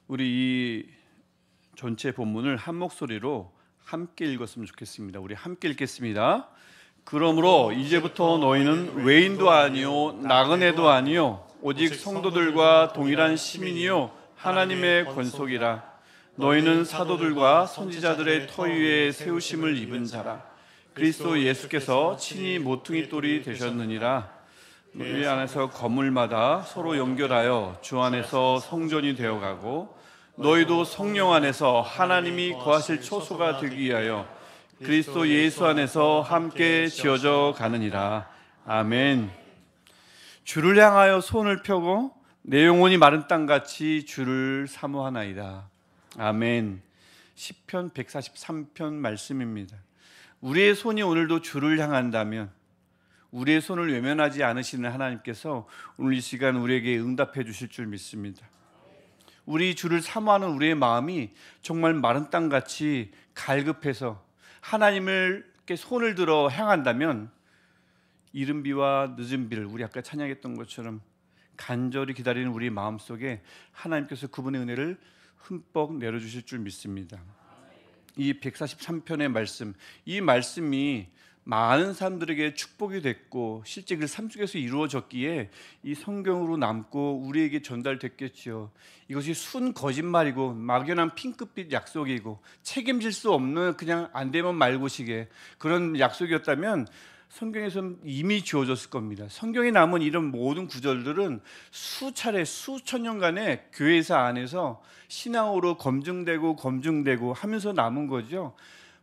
우리 이 전체 본문을 한 목소리로 함께 읽었으면 좋겠습니다. 우리 함께 읽겠습니다. 그러므로 이제부터 너희는 외인도 아니요 나그네도 아니요 오직 성도들과 동일한 시민이요 하나님의 권속이라. 너희는 사도들과 선지자들의 터 위에 세우심을 입은 자라. 그리스도 예수께서 친히 모퉁이 돌이 되셨느니라. 너희 안에서 건물마다 서로 연결하여 주 안에서 성전이 되어가고 너희도 성령 안에서 하나님이 거하실 초소가 되기 위하여 그리스도 예수 안에서 함께 지어져 가느니라. 아멘. 주를 향하여 손을 펴고 내 영혼이 마른 땅같이 주를 사모하나이다. 아멘. 시편 143편 말씀입니다. 우리의 손이 오늘도 주를 향한다면, 우리의 손을 외면하지 않으시는 하나님께서 오늘 이 시간 우리에게 응답해 주실 줄 믿습니다. 우리 주를 사모하는 우리의 마음이 정말 마른 땅같이 갈급해서 하나님을 손을 들어 향한다면, 이른 비와 늦은 비를 우리 아까 찬양했던 것처럼 간절히 기다리는 우리 마음속에 하나님께서 그분의 은혜를 흠뻑 내려주실 줄 믿습니다. 이 143편의 말씀, 이 말씀이 많은 사람들에게 축복이 됐고 실제 그 삶 속에서 이루어졌기에 이 성경으로 남고 우리에게 전달됐겠지요. 이것이 순 거짓말이고 막연한 핑크빛 약속이고 책임질 수 없는 그냥 안 되면 말고식의 그런 약속이었다면 성경에서는 이미 주어졌을 겁니다. 성경에 남은 이런 모든 구절들은 수차례 수천 년간의 교회사 안에서 신앙으로 검증되고 하면서 남은 거죠.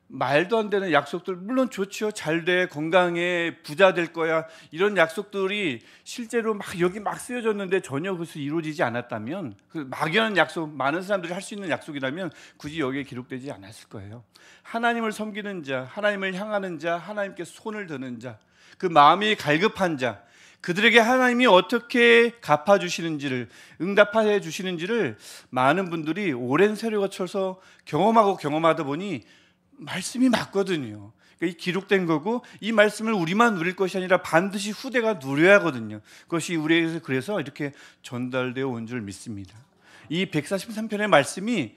말도 안 되는 약속들, 물론 좋죠. 잘 돼, 건강해, 부자 될 거야, 이런 약속들이 실제로 막 여기 막 쓰여졌는데 전혀 그것이 이루어지지 않았다면, 그 막연한 약속, 많은 사람들이 할 수 있는 약속이라면 굳이 여기에 기록되지 않았을 거예요. 하나님을 섬기는 자, 하나님을 향하는 자, 하나님께 손을 드는 자, 그 마음이 갈급한 자, 그들에게 하나님이 어떻게 갚아주시는지를, 응답해 주시는지를 많은 분들이 오랜 세월을 거쳐서 경험하다 보니 말씀이 맞거든요. 그러니까 이 기록된 거고, 이 말씀을 우리만 누릴 것이 아니라 반드시 후대가 누려야 하거든요. 그것이 우리에게서 그래서 이렇게 전달되어 온 줄 믿습니다. 이 143편의 말씀이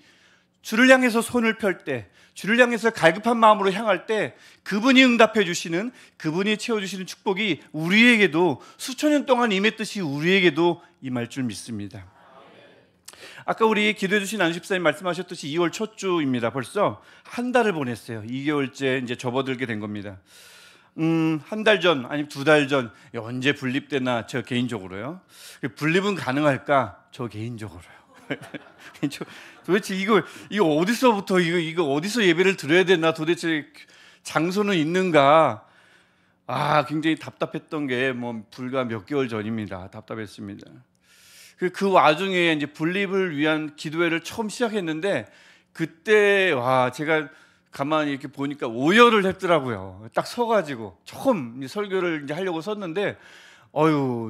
주를 향해서 손을 펼 때, 주를 향해서 갈급한 마음으로 향할 때 그분이 응답해 주시는, 그분이 채워주시는 축복이 우리에게도 수천 년 동안 임했듯이 우리에게도 임할 줄 믿습니다. 아까 우리 기도해 주신 안식사님 말씀하셨듯이 2월 첫 주입니다. 벌써 한 달을 보냈어요. 2개월째 이제 접어들게 된 겁니다. 한 달 전, 아니면 2달 전, 언제 분립되나, 저 개인적으로요. 분립은 가능할까? 저 개인적으로요. 도대체 이거 어디서부터 이거 어디서 예배를 드려야 되나? 도대체 장소는 있는가? 굉장히 답답했던 게 뭐 불과 몇 개월 전입니다. 답답했습니다. 그 와중에 이제 분립을 위한 기도회를 처음 시작했는데, 그때 제가 가만히 이렇게 보니까 오열을 했더라고요. 딱 서가지고 처음 설교를 이제 하려고 섰는데,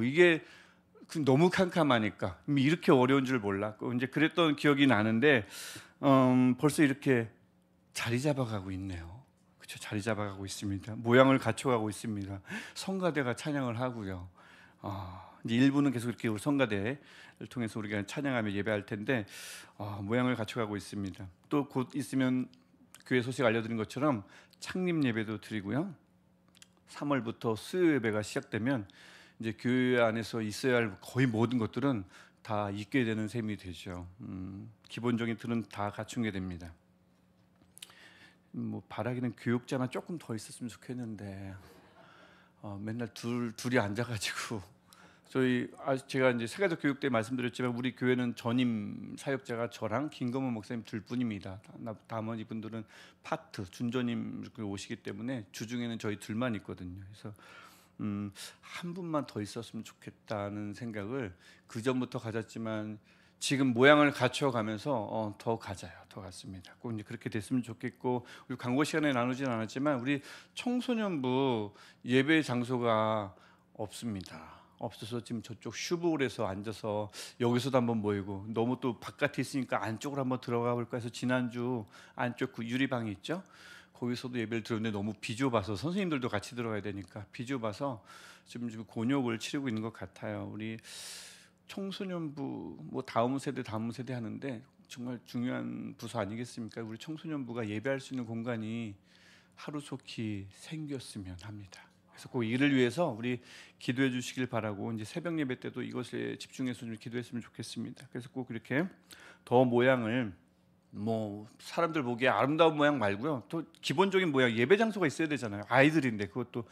이게 너무 캄캄하니까 이렇게 어려운 줄 몰랐고 이제 그랬던 기억이 나는데, 벌써 이렇게 자리 잡아가고 있네요. 그렇죠? 자리 잡아가고 있습니다. 모양을 갖춰가고 있습니다. 성가대가 찬양을 하고요. 이제 일부는 계속 이렇게 우리 성가대를 통해서 우리가 찬양하며 예배할 텐데, 모양을 갖춰가고 있습니다. 또 곧 있으면 교회 소식 알려드린 것처럼 창립 예배도 드리고요. 3월부터 수요 예배가 시작되면 이제 교회 안에서 있어야 할 거의 모든 것들은 다 있게 되는 셈이 되죠. 기본적인 틀은 다 갖춘 게 됩니다. 뭐 바라기는 교육자만 조금 더 있었으면 좋겠는데, 맨날 둘이 앉아가지고 제가 이제 세가족 교육 때 말씀드렸지만 우리 교회는 전임 사역자가 저랑 김건모 목사님 둘 뿐입니다. 나머지 분들은 파트 준전임 오시기 때문에 주중에는 저희 둘만 있거든요. 그래서 한 분만 더 있었으면 좋겠다는 생각을 그 전부터 가졌지만 지금 모양을 갖춰가면서 더 갔습니다. 꼭 이제 그렇게 됐으면 좋겠고, 우리 광고 시간에 나누진 않았지만 우리 청소년부 예배 장소가 없어서 지금 저쪽 슈브홀에서 앉아서 여기서도 한번 모이고, 너무 또 바깥에 있으니까 안쪽으로 한번 들어가 볼까 해서 지난주 안쪽 그 유리방이 있죠? 거기서도 예배를 드렸는데 너무 비좁아서, 선생님들도 같이 들어가야 되니까 비좁아서 지금 곤욕을 치르고 있는 것 같아요. 우리 청소년부 다음 세대 하는데 정말 중요한 부서 아니겠습니까? 우리 청소년부가 예배할 수 있는 공간이 하루속히 생겼으면 합니다. 그래서 꼭 이를 위해서 우리 기도해 주시길 바라고, 이제 새벽 예배 때도 이것에 집중해서 좀 기도했으면 좋겠습니다. 그래서 꼭 이렇게 더 모양을 뭐 사람들 보기에 아름다운 모양 말고요, 또 기본적인 모양, 예배 장소가 있어야 되잖아요. 아이들인데, 그것도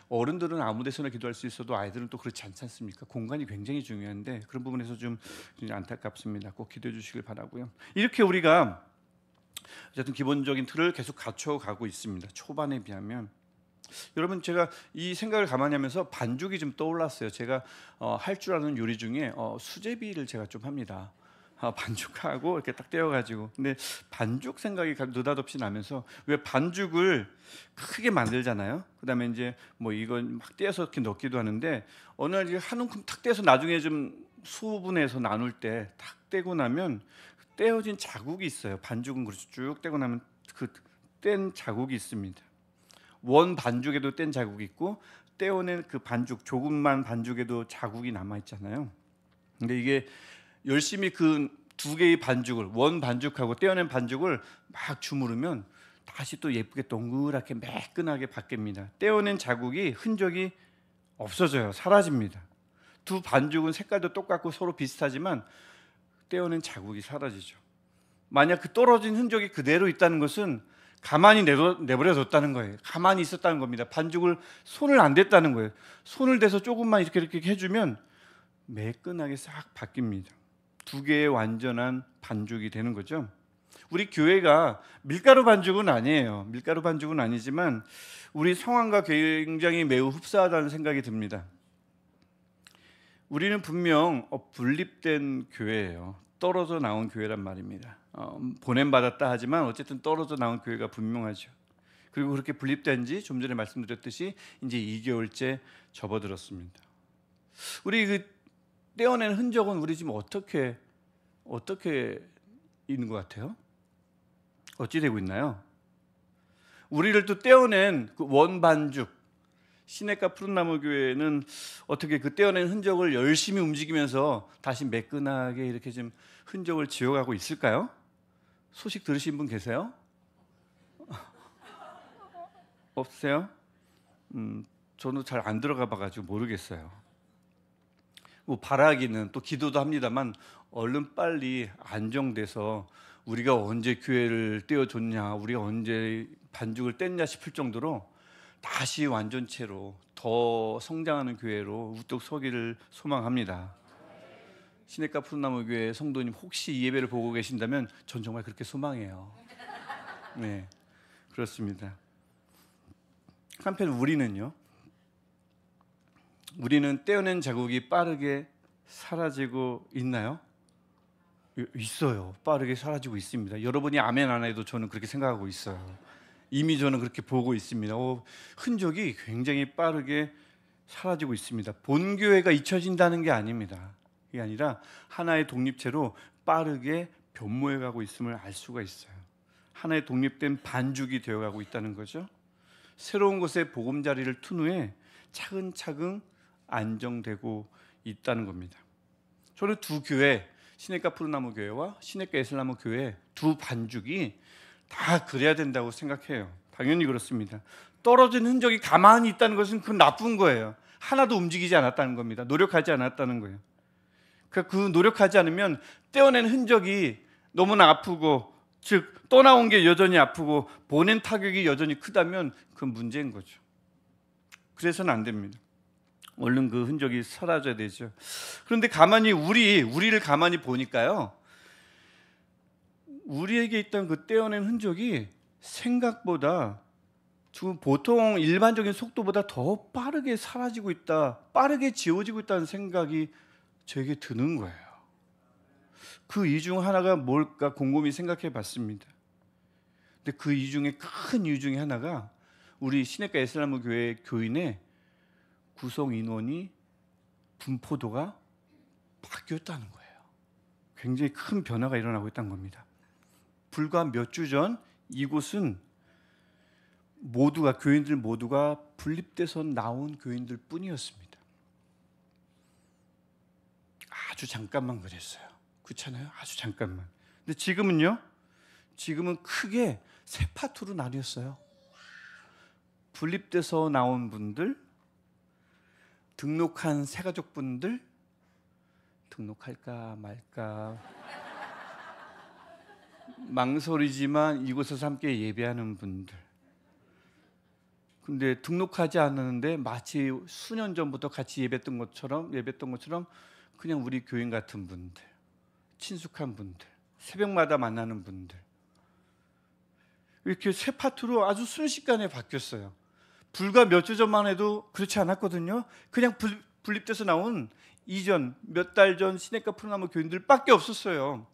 어른들은 아무 데서나 기도할 수 있어도 아이들은 또 그렇지 않지 않습니까? 공간이 굉장히 중요한데 그런 부분에서 좀 안타깝습니다. 꼭 기도해 주시길 바라고요. 이렇게 우리가 어쨌든 기본적인 틀을 계속 갖춰가고 있습니다. 초반에 비하면. 여러분, 제가 이 생각을 가만히 하면서 반죽이 좀 떠올랐어요. 제가 할 줄 아는 요리 중에 수제비를 제가 좀 합니다. 반죽하고 이렇게 딱 떼어가지고. 근데 반죽 생각이 느닷없이 나면서, 왜 반죽을 크게 만들잖아요. 그다음에 이제 뭐 이건 막 떼어서 이렇게 넣기도 하는데, 어느 날 한 움큼 탁 떼서 나중에 좀 수분해서 나눌 때 탁 떼고 나면 떼어진 자국이 있어요. 반죽은 그렇죠. 쭉 떼고 나면 그 뗀 자국이 있습니다. 원 반죽에도 뗀 자국이 있고, 떼어낸 그 반죽, 조금만 반죽에도 자국이 남아 있잖아요. 근데 이게 열심히 그 두 개의 반죽을, 원 반죽하고 떼어낸 반죽을 막 주무르면 다시 또 예쁘게 동그랗게 매끈하게 바뀝니다. 떼어낸 자국이, 흔적이 없어져요. 사라집니다. 두 반죽은 색깔도 똑같고 서로 비슷하지만 떼어낸 자국이 사라지죠. 만약 그 떨어진 흔적이 그대로 있다는 것은 가만히 내버려뒀다는 거예요. 가만히 있었다는 겁니다. 반죽을 손을 안 댔다는 거예요. 손을 대서 조금만 이렇게 해주면 매끈하게 싹 바뀝니다. 두 개의 완전한 반죽이 되는 거죠. 우리 교회가 밀가루 반죽은 아니에요. 밀가루 반죽은 아니지만 우리 성황과 굉장히 매우 흡사하다는 생각이 듭니다. 우리는 분명 분립된 교회예요. 떨어져 나온 교회란 말입니다. 보냄받았다 하지만 어쨌든 떨어져 나온 교회가 분명하죠. 그리고 그렇게 분립된 지 좀 전에 말씀드렸듯이 이제 2개월째 접어들었습니다. 우리 그 떼어낸 흔적은 우리 지금 어떻게 있는 것 같아요? 어찌 되고 있나요? 우리를 또 떼어낸 그 원반죽, 시냇가 푸른나무 교회는 어떻게 그 떼어낸 흔적을 열심히 움직이면서 다시 매끈하게 이렇게 좀 흔적을 지워가고 있을까요? 소식 들으신 분 계세요? 없으세요? 저는 잘 안 들어가 봐가지고 모르겠어요. 뭐 바라기는, 또 기도도 합니다만, 얼른 빨리 안정돼서 우리가 언제 교회를 떼어줬냐, 우리가 언제 반죽을 뗐냐 싶을 정도로 다시 완전체로 더 성장하는 교회로 우뚝 서기를 소망합니다. 시냇가 푸른나무 교회 성도님, 혹시 이 예배를 보고 계신다면 전 정말 그렇게 소망해요. 네, 그렇습니다. 한편 우리는요, 우리는 떼어낸 자국이 빠르게 사라지고 있나요? 있어요. 빠르게 사라지고 있습니다. 여러분이 아멘 안 해도 저는 그렇게 생각하고 있어요. 이미 저는 그렇게 보고 있습니다. 흔적이 굉장히 빠르게 사라지고 있습니다. 본교회가 잊혀진다는 게 아닙니다. 그게 아니라 하나의 독립체로 빠르게 변모해가고 있음을 알 수가 있어요. 하나의 독립된 반죽이 되어가고 있다는 거죠. 새로운 곳에 보금자리를 튼 후에 차근차근 안정되고 있다는 겁니다. 저는 두 교회, 시냇가 푸른나무 교회와 시냇가 에슬나무 교회 두 반죽이 다 그래야 된다고 생각해요. 당연히 그렇습니다. 떨어진 흔적이 가만히 있다는 것은 그건 나쁜 거예요. 하나도 움직이지 않았다는 겁니다. 노력하지 않았다는 거예요. 그 노력하지 않으면 떼어낸 흔적이 너무나 아프고, 즉 떠나온 게 여전히 아프고 보낸 타격이 여전히 크다면 그건 문제인 거죠. 그래서는 안 됩니다. 얼른 그 흔적이 사라져야 되죠. 그런데 가만히 우리를 가만히 보니까요, 우리에게 있던 그 떼어낸 흔적이 생각보다 지금 보통 일반적인 속도보다 더 빠르게 사라지고 있다, 빠르게 지워지고 있다는 생각이 저에게 드는 거예요. 그 이유 중 하나가 뭘까 곰곰이 생각해 봤습니다. 근데 그 이유 중에 큰 이유 중에 하나가 우리 시냇가 에슬나무 교회 교인의 구성 인원이, 분포도가 바뀌었다는 거예요. 굉장히 큰 변화가 일어나고 있다는 겁니다. 불과 몇 주 전 이곳은 교인들 모두가 분립돼서 나온 교인들 뿐이었습니다. 아주 잠깐만 그랬어요. 그렇잖아요? 아주 잠깐만. 근데 지금은요? 지금은 크게 세 파트로 나뉘었어요. 분립돼서 나온 분들, 등록한 새가족분들, 등록할까 말까 망설이지만 이곳에서 함께 예배하는 분들. 근데 등록하지 않았는데 마치 수년 전부터 같이 예배했던 것처럼 그냥 우리 교인 같은 분들, 친숙한 분들, 새벽마다 만나는 분들, 이렇게 세 파트로 아주 순식간에 바뀌었어요. 불과 몇 주 전만 해도 그렇지 않았거든요. 그냥 분립돼서 나온 이전 몇 달 전 시내가 푸르나무 교인들밖에 없었어요.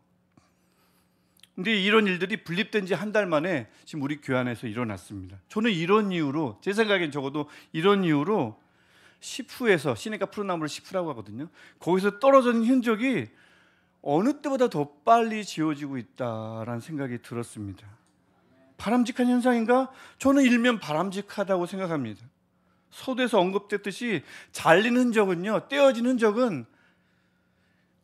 근데 이런 일들이 분립된 지 한 달 만에 지금 우리 교회 안에서 일어났습니다. 저는 이런 이유로, 제 생각엔 적어도 이런 이유로 시푸에서, 시내가 푸르나무를 시푸라고 하거든요. 거기서 떨어진 흔적이 어느 때보다 더 빨리 지워지고 있다라는 생각이 들었습니다. 바람직한 현상인가? 저는 일면 바람직하다고 생각합니다. 서두에서 언급됐듯이 잘린 흔적은요, 떼어진 흔적은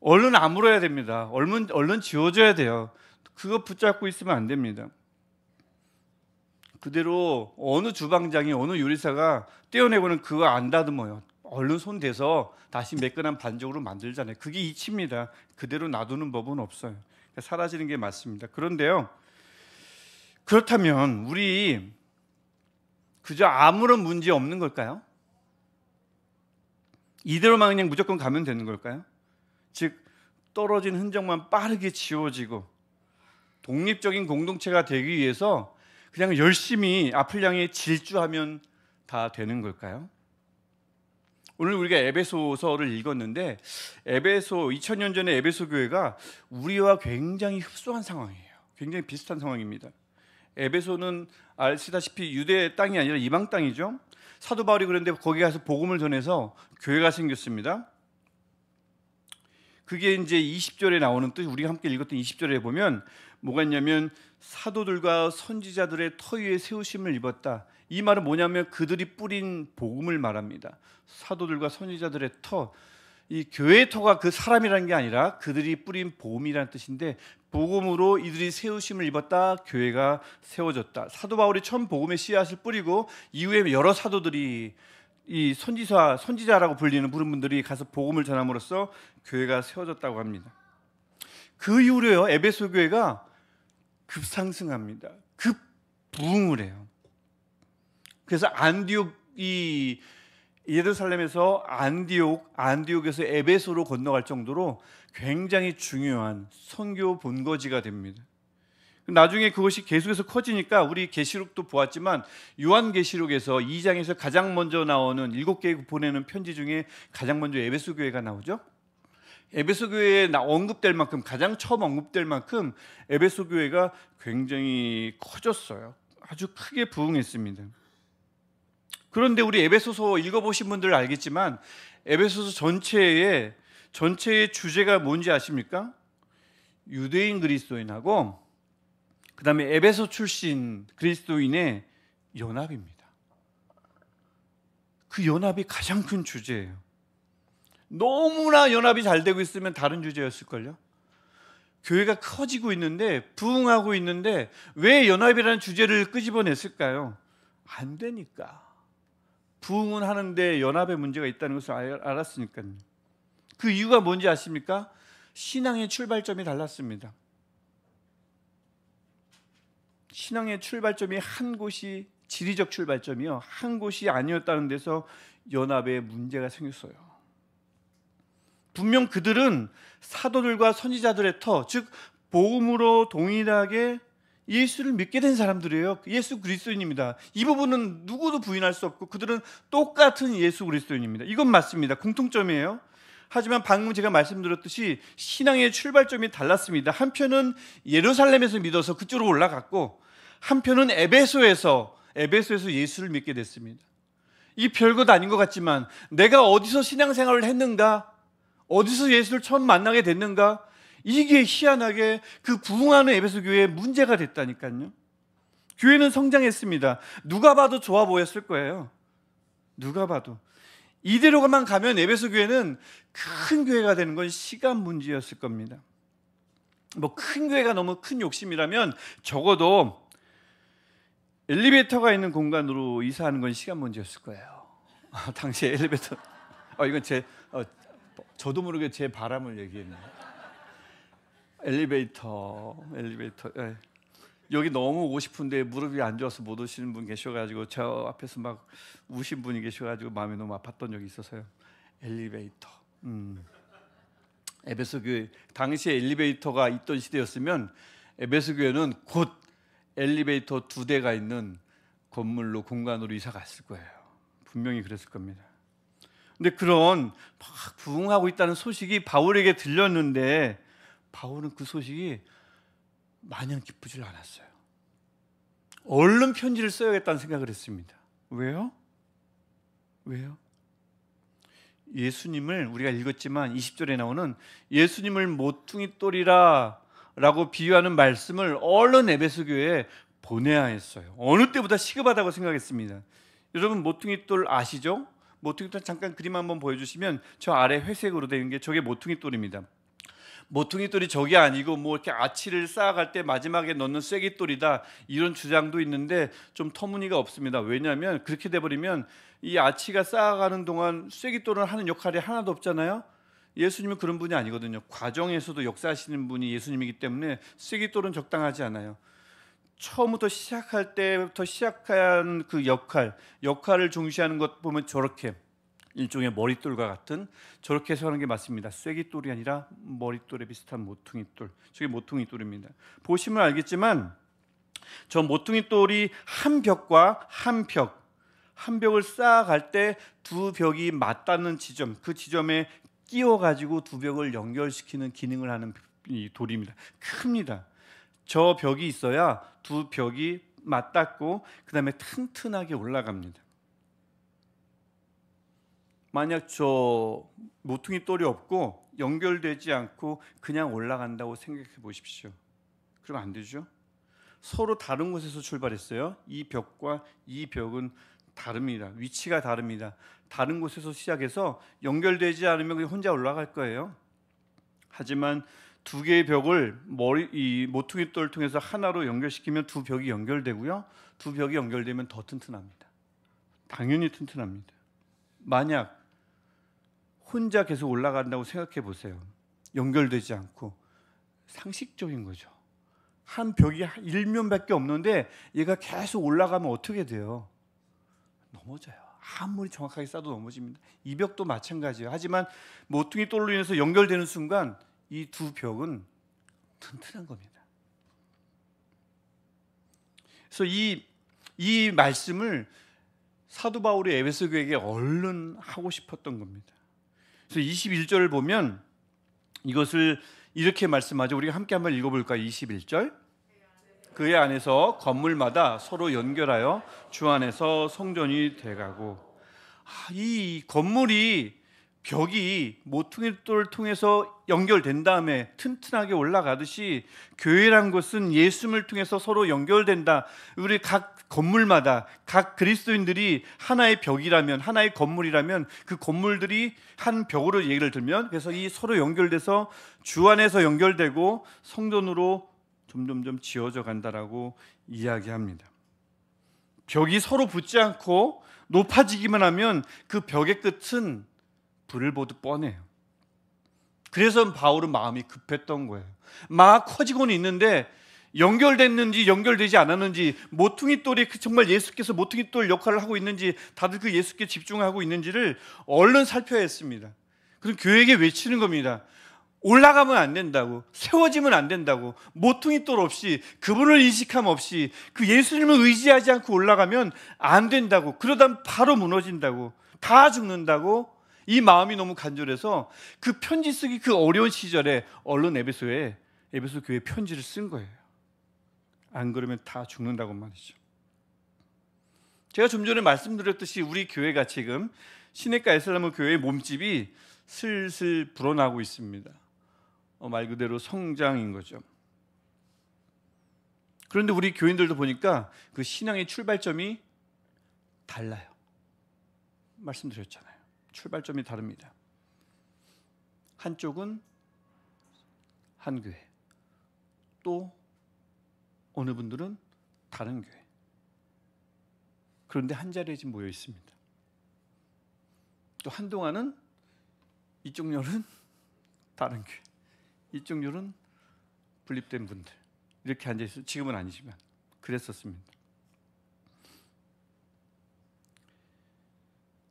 얼른 아물어야 됩니다. 얼른 지워져야 돼요. 그거 붙잡고 있으면 안 됩니다. 그대로 어느 주방장이, 어느 요리사가 떼어내고는 그거 안 다듬어요. 얼른 손 대서 다시 매끈한 반죽으로 만들잖아요. 그게 이치입니다. 그대로 놔두는 법은 없어요. 그러니까 사라지는 게 맞습니다. 그런데요, 그렇다면 우리 그저 아무런 문제 없는 걸까요? 이대로만 그냥 무조건 가면 되는 걸까요? 즉, 떨어진 흔적만 빠르게 지워지고 독립적인 공동체가 되기 위해서 그냥 열심히 앞을 향해 질주하면 다 되는 걸까요? 오늘 우리가 에베소서를 읽었는데 2000년 전에 에베소 교회가 우리와 굉장히 흡사한 상황이에요. 굉장히 비슷한 상황입니다. 에베소는 아시다시피 유대 땅이 아니라 이방 땅이죠. 사도 바울이 그런데 거기 가서 복음을 전해서 교회가 생겼습니다. 그게 이제 20절에 나오는 뜻, 우리가 함께 읽었던 20절에 보면 뭐가 있냐면 사도들과 선지자들의 터 위에 세우심을 입었다. 이 말은 뭐냐면 그들이 뿌린 복음을 말합니다. 사도들과 선지자들의 터, 이 교회의 터가 그 사람이라는 게 아니라 그들이 뿌린 복음이라는 뜻인데, 복음으로 이들이 세우심을 입었다. 교회가 세워졌다. 사도 바울이 처음 복음의 씨앗을 뿌리고 이후에 여러 사도들이, 이 선지자라고 불리는 부른 분들이 가서 복음을 전함으로써 교회가 세워졌다고 합니다. 그 이후로요, 에베소 교회가 급상승합니다. 급부흥을 해요. 그래서 안디옥이 예루살렘에서 안디옥에서 에베소로 건너갈 정도로 굉장히 중요한 선교 본거지가 됩니다. 나중에 그것이 계속해서 커지니까 우리 계시록도 보았지만 요한계시록에서 2장에서 가장 먼저 나오는 7개에 보내는 편지 중에 가장 먼저 에베소 교회가 나오죠. 에베소 교회에 언급될 만큼, 가장 처음 언급될 만큼 에베소 교회가 굉장히 커졌어요. 아주 크게 부흥했습니다. 그런데 우리 에베소서 읽어보신 분들 알겠지만 에베소서 전체의 주제가 뭔지 아십니까? 유대인 그리스도인하고 그 다음에 에베소 출신 그리스도인의 연합입니다. 그 연합이 가장 큰 주제예요. 너무나 연합이 잘 되고 있으면 다른 주제였을걸요. 교회가 커지고 있는데, 부흥하고 있는데 왜 연합이라는 주제를 끄집어냈을까요? 안 되니까. 부흥은 하는데 연합에 문제가 있다는 것을 알았으니까요. 그 이유가 뭔지 아십니까? 신앙의 출발점이 달랐습니다. 신앙의 출발점이 한 곳이, 지리적 출발점이요, 한 곳이 아니었다는 데서 연합에 문제가 생겼어요. 분명 그들은 사도들과 선지자들의 터, 즉 복음으로 동일하게 예수를 믿게 된 사람들이에요. 예수 그리스도인입니다. 이 부분은 누구도 부인할 수 없고 그들은 똑같은 예수 그리스도인입니다. 이건 맞습니다. 공통점이에요. 하지만 방금 제가 말씀드렸듯이 신앙의 출발점이 달랐습니다. 한편은 예루살렘에서 믿어서 그쪽으로 올라갔고, 한편은 에베소에서 예수를 믿게 됐습니다. 이 별것 아닌 것 같지만 내가 어디서 신앙생활을 했는가, 어디서 예수를 처음 만나게 됐는가, 이게 희한하게 그 부흥하는 에베소 교회에 문제가 됐다니까요. 교회는 성장했습니다. 누가 봐도 좋아 보였을 거예요. 누가 봐도. 이대로만 가면 에베소 교회는 큰 교회가 되는 건 시간 문제였을 겁니다. 뭐 큰 교회가 너무 큰 욕심이라면 적어도 엘리베이터가 있는 공간으로 이사하는 건 시간 문제였을 거예요. 당시에 엘리베이터 이건 저도 모르게 제 바람을 얘기했네요. 엘리베이터 예. 여기 너무 오고 싶은데 무릎이 안 좋아서 못 오시는 분 계셔가지고 저 앞에서 막 우신 분이 계셔가지고 마음이 너무 아팠던 적이 있어서요. 엘리베이터. 에베소 교회 당시에 엘리베이터가 있던 시대였으면 에베소 교회는 곧 엘리베이터 2대가 있는 건물로 공간으로 이사 갔을 거예요. 분명히 그랬을 겁니다. 근데 그런 막 부흥하고 있다는 소식이 바울에게 들렸는데 바울은 그 소식이 마냥 기쁘질 않았어요. 얼른 편지를 써야겠다는 생각을 했습니다. 왜요? 예수님을 우리가 읽었지만 20절에 나오는 예수님을 모퉁이 돌이라 라고 비유하는 말씀을 얼른 에베소 교회에 보내야 했어요. 어느 때보다 시급하다고 생각했습니다. 여러분 모퉁이 돌 아시죠? 모퉁이 돌 잠깐 그림 한번 보여주시면 저 아래 회색으로 되어 있는 게 저게 모퉁이 돌입니다. 모퉁이 돌이 저게 아니고 뭐 이렇게 아치를 쌓아갈 때 마지막에 넣는 쐐기 돌이다 이런 주장도 있는데 좀 터무니가 없습니다. 왜냐하면 그렇게 돼버리면 이 아치가 쌓아가는 동안 쐐기 돌을 하는 역할이 하나도 없잖아요. 예수님은 그런 분이 아니거든요. 과정에서도 역사하시는 분이 예수님이기 때문에 쐐기 돌은 적당하지 않아요. 처음부터 시작할 때부터 시작한 그 역할을 중시하는 것 보면 저렇게 일종의 머릿돌과 같은 저렇게 해서 하는 게 맞습니다. 쐐기돌이 아니라 머릿돌에 비슷한 모퉁이돌. 저게 모퉁이돌입니다. 보시면 알겠지만 저 모퉁이돌이 한 벽과 한 벽을 쌓아갈 때 두 벽이 맞닿는 지점, 그 지점에 끼워가지고 두 벽을 연결시키는 기능을 하는 이 돌입니다. 큽니다. 저 벽이 있어야 두 벽이 맞닿고 그 다음에 튼튼하게 올라갑니다. 만약 저 모퉁이 돌이 없고 연결되지 않고 그냥 올라간다고 생각해 보십시오. 그럼 안 되죠. 서로 다른 곳에서 출발했어요. 이 벽과 이 벽은 다릅니다. 위치가 다릅니다. 다른 곳에서 시작해서 연결되지 않으면 그냥 혼자 올라갈 거예요. 하지만 두 개의 벽을 이 모퉁이 돌을 통해서 하나로 연결시키면 두 벽이 연결되고요. 두 벽이 연결되면 더 튼튼합니다. 당연히 튼튼합니다. 만약 혼자 계속 올라간다고 생각해 보세요. 연결되지 않고 상식적인 거죠. 한 벽이 1면밖에 없는데 얘가 계속 올라가면 어떻게 돼요? 넘어져요. 아무리 정확하게 쌓아도 넘어집니다. 이 벽도 마찬가지예요. 하지만 모퉁이 돌로 인해서 연결되는 순간 이 두 벽은 튼튼한 겁니다. 그래서 이 말씀을 사도 바울이 에베소 교회에게 얼른 하고 싶었던 겁니다. 그래서 21절을 보면 이것을 이렇게 말씀하죠. 우리가 함께 한번 읽어볼까요? 21절. 그의 안에서 건물마다 서로 연결하여 주 안에서 성전이 돼가고, 이 건물이 벽이 모퉁이돌을 통해서 연결된 다음에 튼튼하게 올라가듯이 교회란 것은 예수님을 통해서 서로 연결된다. 우리 각 건물마다 각 그리스도인들이 하나의 벽이라면, 하나의 건물이라면 그 건물들이 한 벽으로 예를 들면, 그래서 이 서로 연결돼서 주 안에서 연결되고 성전으로 점점점 지어져 간다라고 이야기합니다. 벽이 서로 붙지 않고 높아지기만 하면 그 벽의 끝은 불을 보듯 뻔해요. 그래서 바울은 마음이 급했던 거예요. 막 커지고는 있는데 연결됐는지 연결되지 않았는지, 모퉁이돌이 정말 예수께서 모퉁이돌 역할을 하고 있는지, 다들 그 예수께 집중하고 있는지를 얼른 살펴야 했습니다. 그럼 교회에게 외치는 겁니다. 올라가면 안 된다고, 세워지면 안 된다고, 모퉁이돌 없이, 그분을 인식함 없이, 그 예수님을 의지하지 않고 올라가면 안 된다고, 그러다 바로 무너진다고, 다 죽는다고. 이 마음이 너무 간절해서 그 편지 쓰기 그 어려운 시절에 얼른 에베소 교회에 편지를 쓴 거예요. 안 그러면 다 죽는다고 말이죠. 제가 좀 전에 말씀드렸듯이 우리 교회가 지금 시내가 에슬라무 교회의 몸집이 슬슬 불어나고 있습니다. 말 그대로 성장인 거죠. 그런데 우리 교인들도 보니까 그 신앙의 출발점이 달라요. 말씀드렸잖아요. 출발점이 다릅니다. 한쪽은 한 교회, 또 어느 분들은 다른 교회. 그런데 한 자리에 지금 모여 있습니다. 또 한동안은 이쪽 열은 다른 교회, 이쪽 열은 분립된 분들 이렇게 앉아 있어요. 지금은 아니지만 그랬었습니다.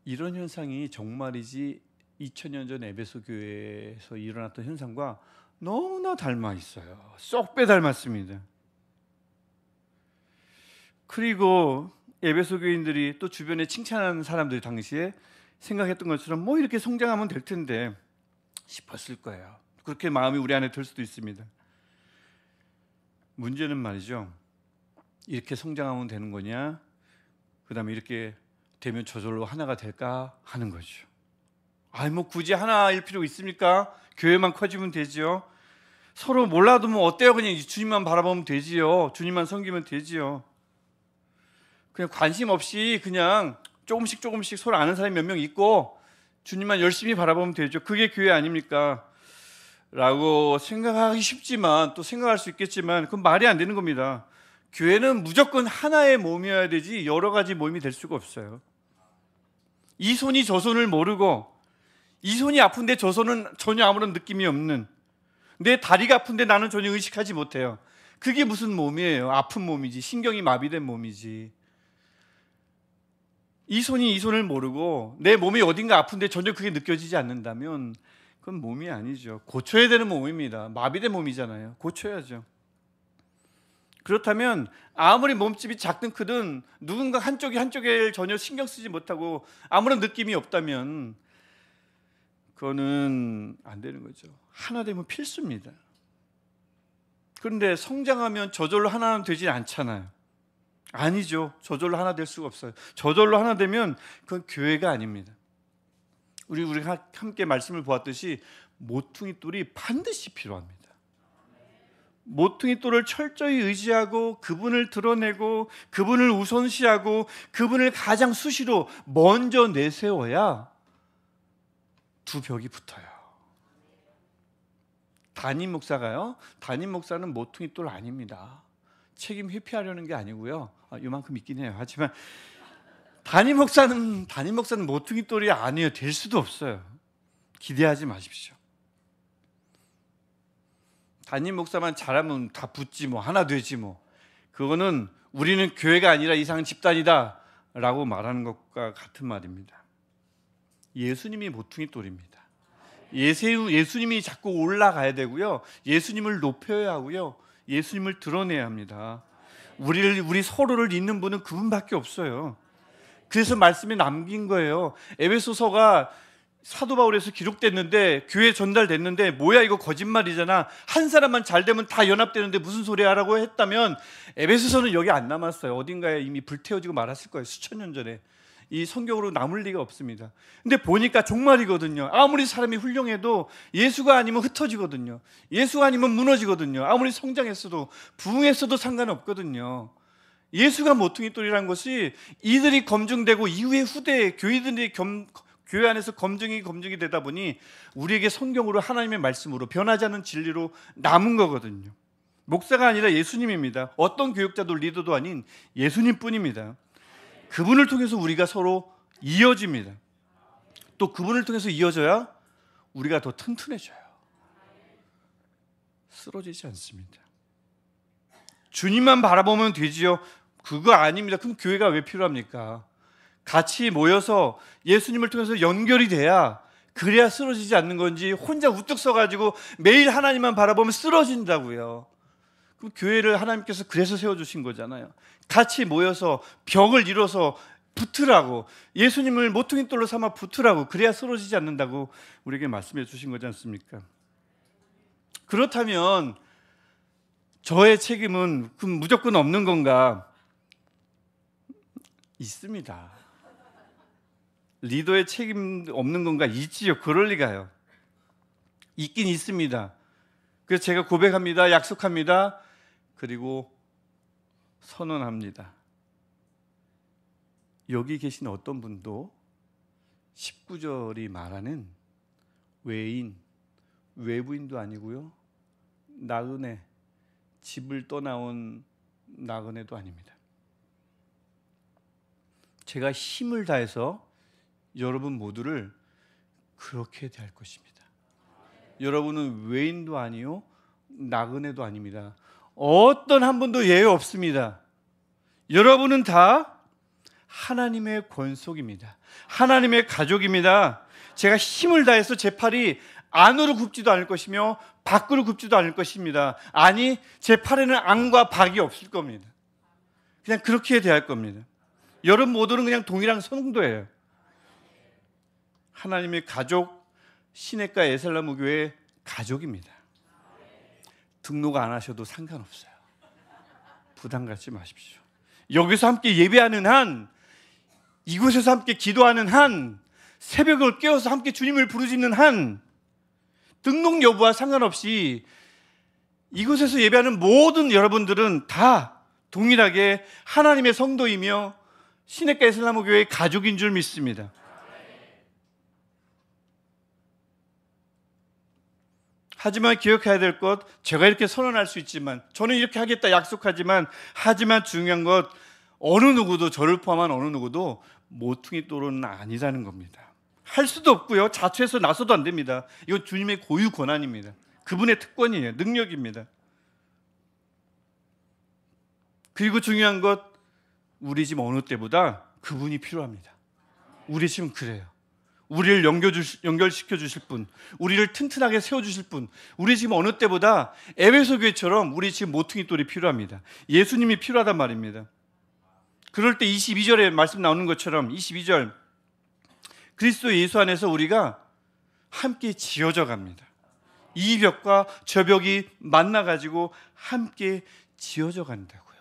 이런 현상이 정말이지 2000년 전 에베소 교회에서 일어났던 현상과 너무나 닮아 있어요. 쏙 빼닮았습니다. 그리고 에베소 교인들이 또 주변에 칭찬하는 사람들이 당시에 생각했던 것처럼 뭐 이렇게 성장하면 될 텐데 싶었을 거예요. 그렇게 마음이 우리 안에 들 수도 있습니다. 문제는 말이죠, 이렇게 성장하면 되는 거냐, 그 다음에 이렇게 되면 저절로 하나가 될까 하는 거죠. 뭐 굳이 하나일 필요가 있습니까? 교회만 커지면 되지요. 서로 몰라도 뭐 어때요? 그냥 주님만 바라보면 되지요. 주님만 섬기면 되지요. 그냥 관심 없이 그냥 조금씩 서로 아는 사람이 몇 명 있고 주님만 열심히 바라보면 되죠. 그게 교회 아닙니까? 라고 생각하기 쉽지만, 또 생각할 수 있겠지만 그건 말이 안 되는 겁니다. 교회는 무조건 하나의 몸이어야 되지 여러 가지 몸이 될 수가 없어요. 이 손이 저 손을 모르고, 이 손이 아픈데 저 손은 전혀 아무런 느낌이 없는, 내 다리가 아픈데 나는 전혀 의식하지 못해요. 그게 무슨 몸이에요? 아픈 몸이지, 신경이 마비된 몸이지. 이 손이 이 손을 모르고 내 몸이 어딘가 아픈데 전혀 그게 느껴지지 않는다면 그건 몸이 아니죠. 고쳐야 되는 몸입니다. 마비된 몸이잖아요. 고쳐야죠. 그렇다면 아무리 몸집이 작든 크든 누군가 한쪽에 전혀 신경 쓰지 못하고 아무런 느낌이 없다면 그거는 안 되는 거죠. 하나 되면 필수입니다. 그런데 성장하면 저절로 하나는 되지 않잖아요. 아니죠. 저절로 하나 될 수가 없어요. 저절로 하나 되면 그건 교회가 아닙니다. 우리가 함께 말씀을 보았듯이 모퉁이 돌이 반드시 필요합니다. 모퉁이 돌을 철저히 의지하고 그분을 드러내고 그분을 우선시하고 그분을 가장 수시로 먼저 내세워야 두 벽이 붙어요. 담임 목사는 모퉁이 돌 아닙니다. 책임 회피하려는 게 아니고요. 이만큼 있긴 해요. 하지만 담임 목사는 모퉁이 돌이 아니에요. 될 수도 없어요. 기대하지 마십시오. 담임 목사만 잘하면 다 붙지 뭐, 하나 되지 뭐. 그거는 우리는 교회가 아니라 이상한 집단이다 라고 말하는 것과 같은 말입니다. 예수님이 모퉁이 돌입니다. 예수님이 자꾸 올라가야 되고요. 예수님을 높여야 하고요. 예수님을 드러내야 합니다. 우리 서로를 잇는 분은 그분밖에 없어요. 그래서 말씀에 남긴 거예요. 에베소서가 사도 바울에서 기록됐는데, 교회에 전달됐는데, 뭐야 이거 거짓말이잖아, 한 사람만 잘 되면 다 연합되는데 무슨 소리야 라고 했다면 에베소서는 여기 안 남았어요. 어딘가에 이미 불태워지고 말았을 거예요. 수천 년 전에. 이 성경으로 남을 리가 없습니다. 근데 보니까 종말이거든요. 아무리 사람이 훌륭해도 예수가 아니면 흩어지거든요. 예수가 아니면 무너지거든요. 아무리 성장했어도 부흥했어도 상관없거든요. 예수가 모퉁이 돌이라는 것이 이들이 검증되고 이후에 후대에 교회들이 교회 안에서 검증이 되다 보니 우리에게 성경으로, 하나님의 말씀으로, 변하지 않는 진리로 남은 거거든요. 목사가 아니라 예수님입니다. 어떤 교육자도 리더도 아닌 예수님뿐입니다. 그분을 통해서 우리가 서로 이어집니다. 또 그분을 통해서 이어져야 우리가 더 튼튼해져요. 쓰러지지 않습니다. 주님만 바라보면 되지요. 그거 아닙니다. 그럼 교회가 왜 필요합니까? 같이 모여서 예수님을 통해서 연결이 돼야, 그래야 쓰러지지 않는 건지 혼자 우뚝 서가지고 매일 하나님만 바라보면 쓰러진다고요. 그럼 교회를 하나님께서 그래서 세워주신 거잖아요. 같이 모여서 벽을 이뤄서 붙으라고, 예수님을 모퉁이 돌로 삼아 붙으라고, 그래야 쓰러지지 않는다고 우리에게 말씀해 주신 거지 않습니까? 그렇다면 저의 책임은 그럼 무조건 없는 건가? 있습니다. 리더의 책임 없는 건가? 있지요. 그럴 리가요. 있긴 있습니다. 그래서 제가 고백합니다. 약속합니다. 그리고 선언합니다. 여기 계신 어떤 분도 19절이 말하는 외부인도 아니고요, 나그네, 집을 떠나온 나그네도 아닙니다. 제가 힘을 다해서 여러분 모두를 그렇게 대할 것입니다. 여러분은 외인도 아니요 나그네도 아닙니다. 어떤 한 분도 예외 없습니다. 여러분은 다 하나님의 권속입니다. 하나님의 가족입니다. 제가 힘을 다해서 제 팔이 안으로 굽지도 않을 것이며 밖으로 굽지도 않을 것입니다. 아니, 제 팔에는 안과 박이 없을 겁니다. 그냥 그렇게 대할 겁니다. 여러분 모두는 그냥 동일한 성도예요. 하나님의 가족, 시냇가 에살라무 교회 가족입니다. 등록 안 하셔도 상관없어요. 부담 갖지 마십시오. 여기서 함께 예배하는 한, 이곳에서 함께 기도하는 한, 새벽을 깨워서 함께 주님을 부르짖는 한, 등록 여부와 상관없이 이곳에서 예배하는 모든 여러분들은 다 동일하게 하나님의 성도이며 시냇가 에살라무 교회의 가족인 줄 믿습니다. 하지만 기억해야 될 것, 제가 이렇게 선언할 수 있지만, 저는 이렇게 하겠다 약속하지만, 하지만 중요한 것, 어느 누구도, 저를 포함한 어느 누구도 모퉁이 또로는 아니라는 겁니다. 할 수도 없고요, 자초해서 나서도 안 됩니다. 이건 주님의 고유 권한입니다. 그분의 특권이에요. 능력입니다. 그리고 중요한 것, 우리 집 어느 때보다 그분이 필요합니다. 우리 집은 그래요. 우리를 연결시켜 주실 분, 우리를 튼튼하게 세워주실 분, 우리 지금 어느 때보다 에베소 교회처럼 우리 지금 모퉁이 돌이 필요합니다. 예수님이 필요하단 말입니다. 그럴 때 22절에 말씀 나오는 것처럼 22절, 그리스도 예수 안에서 우리가 함께 지어져 갑니다. 이 벽과 저 벽이 만나가지고 함께 지어져 간다고요.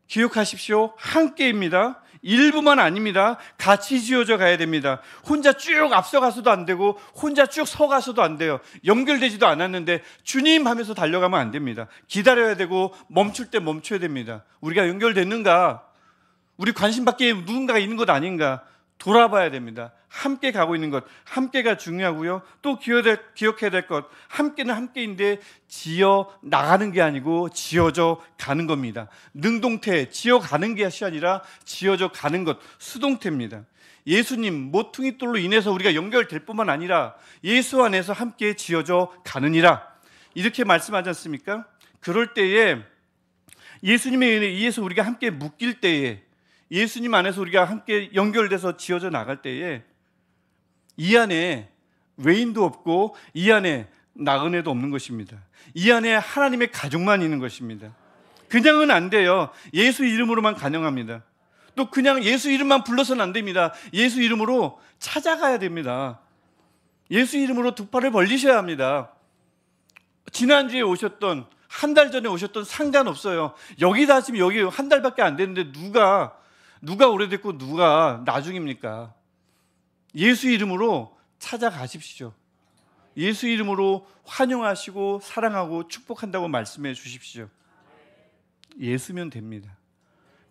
기억하십시오. 함께입니다. 일부만 아닙니다. 같이 지어져 가야 됩니다. 혼자 쭉 앞서가서도 안 되고 혼자 쭉 서가서도 안 돼요. 연결되지도 않았는데 주님 하면서 달려가면 안 됩니다. 기다려야 되고 멈출 때 멈춰야 됩니다. 우리가 연결됐는가? 우리 관심 밖에 누군가가 있는 것 아닌가? 돌아봐야 됩니다. 함께 가고 있는 것, 함께가 중요하고요. 또 기억해야 될 것, 함께는 함께인데 지어 나가는 게 아니고 지어져 가는 겁니다. 능동태, 지어 가는 것이 아니라 지어져 가는 것, 수동태입니다. 예수님 모퉁이 돌로 인해서 우리가 연결될 뿐만 아니라 예수 안에서 함께 지어져 가느니라, 이렇게 말씀하지 않습니까? 그럴 때에 예수님에 의해서 우리가 함께 묶일 때에, 예수님 안에서 우리가 함께 연결돼서 지어져 나갈 때에 이 안에 외인도 없고 이 안에 나그네도 없는 것입니다. 이 안에 하나님의 가족만 있는 것입니다. 그냥은 안 돼요. 예수 이름으로만 가능합니다. 또 그냥 예수 이름만 불러서는 안 됩니다. 예수 이름으로 찾아가야 됩니다. 예수 이름으로 두 팔을 벌리셔야 합니다. 지난주에 오셨던, 한 달 전에 오셨던 상관없어요. 여기다 지금 여기 한 달밖에 안 됐는데 누가 오래됐고 누가 나중입니까? 예수 이름으로 찾아가십시오. 예수 이름으로 환영하시고 사랑하고 축복한다고 말씀해 주십시오. 예수면 됩니다.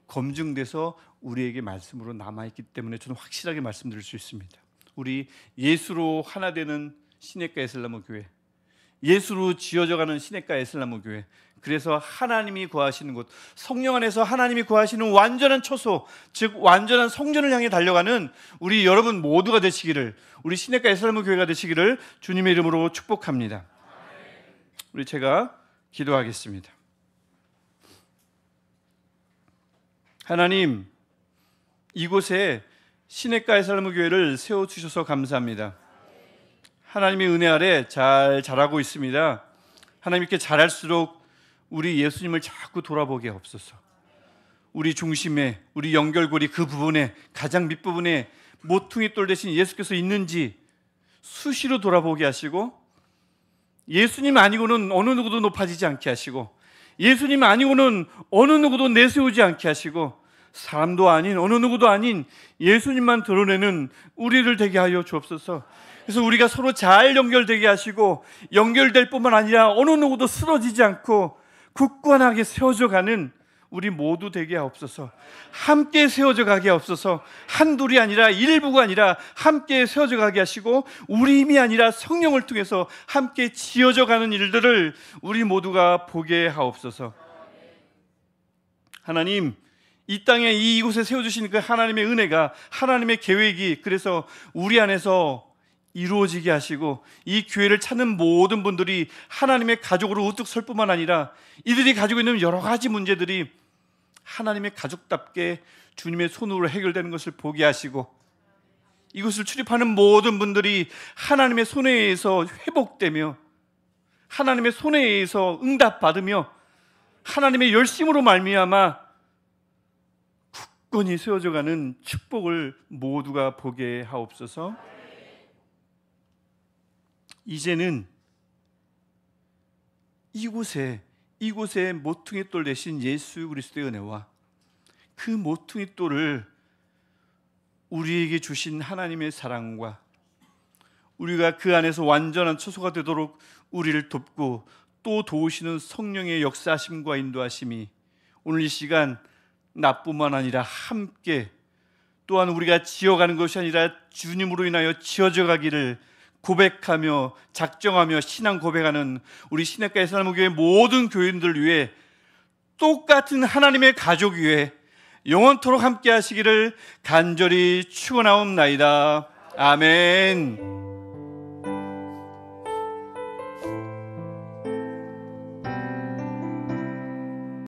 검증돼서 우리에게 말씀으로 남아있기 때문에 저는 확실하게 말씀드릴 수 있습니다. 우리 예수로 하나 되는 시냇가 에살라무 교회, 예수로 지어져가는 시냇가 에살라무 교회, 그래서 하나님이 거하시는 곳, 성령 안에서 하나님이 거하시는 완전한 처소, 즉 완전한 성전을 향해 달려가는 우리 여러분 모두가 되시기를, 우리 시냇가 에살라무 교회가 되시기를 주님의 이름으로 축복합니다. 우리 제가 기도하겠습니다. 하나님, 이곳에 시냇가 에살라무 교회를 세워주셔서 감사합니다. 하나님의 은혜 아래 잘 자라고 있습니다. 하나님께 잘할수록 우리 예수님을 자꾸 돌아보게 없소서. 우리 중심에, 우리 연결고리 그 부분에, 가장 밑부분에 모퉁이 돌 대신 예수께서 있는지 수시로 돌아보게 하시고, 예수님 아니고는 어느 누구도 높아지지 않게 하시고, 예수님 아니고는 어느 누구도 내세우지 않게 하시고, 사람도 아닌 어느 누구도 아닌 예수님만 드러내는 우리를 되게 하여 주옵소서. 그래서 우리가 서로 잘 연결되게 하시고, 연결될 뿐만 아니라 어느 누구도 쓰러지지 않고 굳건하게 세워져 가는 우리 모두 되게 하옵소서. 함께 세워져 가게 하옵소서. 한둘이 아니라 일부가 아니라 함께 세워져 가게 하시고 우리 힘이 아니라 성령을 통해서 함께 지어져 가는 일들을 우리 모두가 보게 하옵소서. 하나님, 이 땅에 이곳에 세워주신 그 하나님의 은혜가, 하나님의 계획이 그래서 우리 안에서 이루어지게 하시고 이 교회를 찾는 모든 분들이 하나님의 가족으로 우뚝 설 뿐만 아니라 이들이 가지고 있는 여러 가지 문제들이 하나님의 가족답게 주님의 손으로 해결되는 것을 보게 하시고 이곳을 출입하는 모든 분들이 하나님의 손에 의해서 회복되며 하나님의 손에 의해서 응답받으며 하나님의 열심으로 말미암아 굳건히 세워져가는 축복을 모두가 보게 하옵소서. 이제는 이곳에 모퉁이 돌 대신 예수 그리스도의 은혜와 그 모퉁이 돌을 우리에게 주신 하나님의 사랑과 우리가 그 안에서 완전한 처소가 되도록 우리를 돕고 또 도우시는 성령의 역사하심과 인도하심이 오늘 이 시간 나뿐만 아니라 함께 또한 우리가 지어가는 것이 아니라 주님으로 인하여 지어져 가기를 고백하며 작정하며 신앙 고백하는 우리 시냇가의 사랑교회 모든 교인들 위해 똑같은 하나님의 가족 위에 영원토록 함께 하시기를 간절히 축원하옵나이다. 아멘.